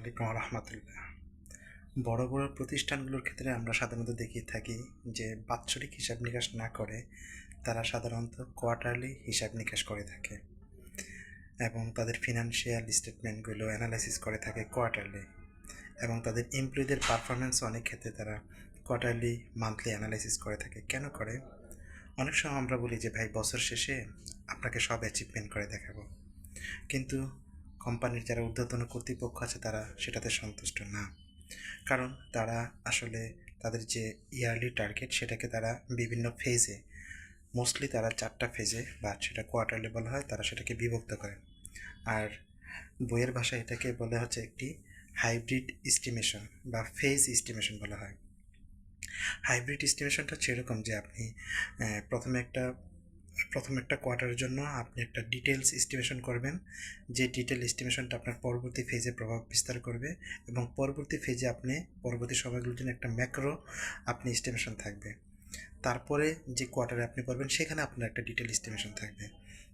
আলাইকুম রহমতুল্লাহ। বড় বড় প্রতিষ্ঠানগুলোর ক্ষেত্রে আমরা সাধারণত দেখে থাকি যে বাৎসরিক হিসাব নিকাশ না করে তারা সাধারণত কোয়ার্টারলি হিসাব নিকাশ করে থাকে এবং তাদের ফিনান্সিয়াল স্টেটমেন্টগুলো অ্যানালাইসিস করে থাকে কোয়ার্টারলি, এবং তাদের এমপ্লয়ীদের পারফরমেন্স অনেক ক্ষেত্রে তারা কোয়ার্টারলি মান্থলি অ্যানালাইসিস করে থাকে। কেন করে? অনেক সময় আমরা বলি যে ভাই বছর শেষে আপনাকে সব অ্যাচিভমেন্ট করে দেখাবো, কিন্তু কোম্পানির যারা ঊর্ধ্বতন কর্তৃপক্ষ আছে তারা সেটাতে সন্তুষ্ট না। কারণ তারা আসলে তাদের যে ইয়ারলি টার্গেট সেটাকে তারা বিভিন্ন ফেজে, মোস্টলি তারা 4টা ফেজে বা সেটা কোয়ার্টারলি বলা হয়, তারা সেটাকে বিভক্ত করেন। আর বইয়ের ভাষায় এটাকে বলা হচ্ছে একটি হাইব্রিড এস্টিমেশন বা ফেজ এস্টিমেশন বলা হয়। হাইব্রিড এস্টিমেশনটা হচ্ছে এরকম যে আপনি প্রথম একটা কোয়ার্টারের জন্য আপনি একটা ডিটেলস এস্টিমেশন করবেন, যে ডিটেল এস্টিমেশনটা আপনার পরবর্তী ফেজে প্রভাব বিস্তার করবে, এবং পরবর্তী ফেজে আপনি পরবর্তী সময়গুলোর জন্য একটা ম্যাক্রো আপনি এস্টিমেশন থাকবে। তারপরে যে কোয়ার্টারে আপনি করবেন সেখানে আপনার একটা ডিটেল এস্টিমেশন থাকবে।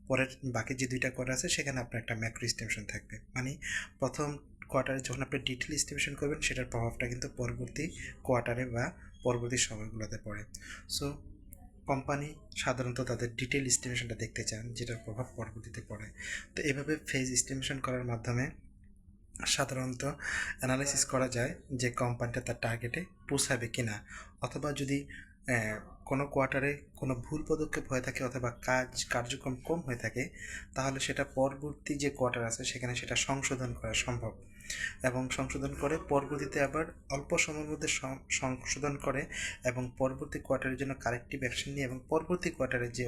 পরের বাকি যে 2টা কোয়ার্টার আছে সেখানে আপনার একটা ম্যাক্রো এস্টিমেশন থাকবে। মানে প্রথম কোয়ার্টারে যখন আপনি ডিটেল এস্টিমেশন করবেন সেটার প্রভাবটা কিন্তু পরবর্তী কোয়ার্টারে বা পরবর্তী সময়গুলোতে পড়ে। সো কোম্পানি সাধারণত তাদের ডিটেল এস্টিমেশনটা দেখতে চান, যেটার প্রভাব পরবর্তীতে পড়ে। তো এভাবে ফেজ এস্টিমেশন করার মাধ্যমে সাধারণত অ্যানালাইসিস করা যায় যে কোম্পানিটা তার টার্গেটে পৌঁছাবে কিনা, অথবা যদি কোনো কোয়ার্টারে কোনো ভুল পদক্ষেপ হয়ে থাকে অথবা কার্যক্রম কম হয়ে থাকে, তাহলে সেটা পরবর্তী যে কোয়ার্টার আছে সেখানে সেটা সংশোধন করা সম্ভব, এবং সংশোধন করে পরবর্তীতে আবার অল্প সময়ের মধ্যে সংশোধন করে এবং পরবর্তী কোয়ার্টারের জন্য কারেক্টিভ অ্যাকশন নিয়ে, এবং পরবর্তী কোয়ার্টারের যে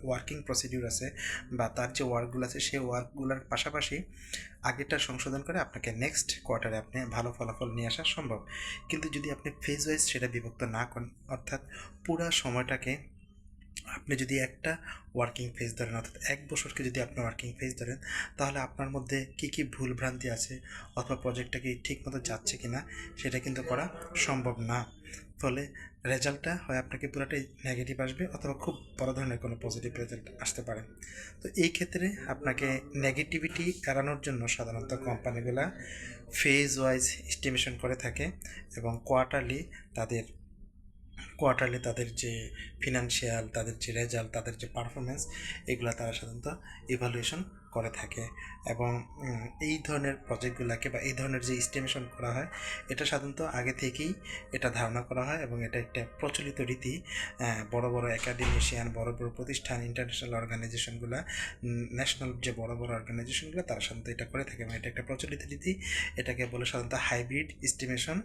ওয়ার্কিং প্রসিডিউর আছে বা তার যে ওয়ার্কগুলো আছে সেই ওয়ার্কগুলোর পাশাপাশি আগেরটা সংশোধন করে আপনাকে নেক্সট কোয়ার্টারে আপনি ভালো ফলাফল নিয়ে আসা সম্ভব। কিন্তু যদি আপনি ফেজ ওয়াইজ সেটা বিভক্ত না করেন, অর্থাৎ পুরো সময়টাকে আপনি যদি একটা ওয়ার্কিং ফেজ ধরেন, অর্থাৎ 1 বছরকে যদি আপনি ওয়ার্কিং ফেজ ধরেন, তাহলে আপনার মধ্যে কী কী ভুল ভ্রান্তি আছে অথবা প্রজেক্টটা কি ঠিক মতো যাচ্ছে কি না সেটা কিন্তু করা সম্ভব না। ফলে রেজাল্টটা হয় আপনাকে পুরোটাই নেগেটিভ আসবে অথবা খুব বড় ধরনের কোনো পজিটিভ রেজাল্ট আসতে পারে। তো এই ক্ষেত্রে আপনাকে নেগেটিভিটি এড়ানোর জন্য সাধারণত কোম্পানিগুলা ফেজ ওয়াইজ এস্টিমেশন করে থাকে, এবং কোয়ার্টারলি তাদের যে ফিনান্সিয়াল, তাদের যে রেজাল্ট, তাদের যে পারফরমেন্স, এগুলো তারা সাধারণত ইভালুয়েশন করে থাকে। এবং এই ধরনের প্রজেক্টগুলোকে বা এই ধরনের যে এস্টিমেশন করা হয় এটা সাধারণত আগে থেকেই এটা ধারণা করা হয়, এবং এটা একটা প্রচলিত রীতি। বড় বড় একাডেমিশিয়ান, বড় বড় প্রতিষ্ঠান, ইন্টারন্যাশনাল অর্গানাইজেশনগুলো, ন্যাশনাল যে বড় বড় অর্গানাইজেশনগুলো, তারা সাধারণত এটা করে থাকে, এবং এটা একটা প্রচলিত রীতি। এটাকে বলে সাধারণত হাইব্রিড এস্টিমেশন,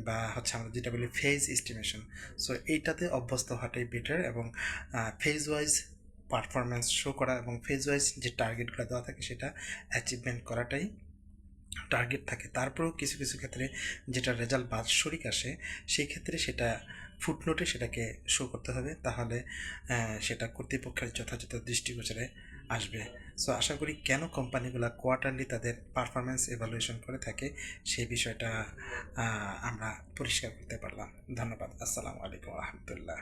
বা হচ্ছে আমরা যেটা বলি ফেজ এস্টিমেশন। সো এইটাতে অভ্যস্ত হওয়াটাই বেটার, এবং ফেজ ওয়াইজ পারফরমেন্স শো করা এবং ফেজ ওয়াইজ যে টার্গেটগুলো দেওয়া থাকে সেটা অ্যাচিভমেন্ট করাটাই টার্গেট থাকে। তারপরেও কিছু কিছু ক্ষেত্রে যেটা রেজাল্ট বাৎসরিক আসে সেই ক্ষেত্রে সেটা ফুটনোটে সেটাকে শো করতে হবে, তাহলে সেটা কর্তৃপক্ষের যথাযথ দৃষ্টিগোচরে আসবে। সো আশা করি কেন কোম্পানিগুলো কোয়ার্টারলি তাদের পারফরমেন্স এভালুয়েশন করে থাকে সেই বিষয়টা আমরা পরিষ্কার করতে পারলাম। ধন্যবাদ। আসসালামু আলাইকুম রহমতুল্লাহ।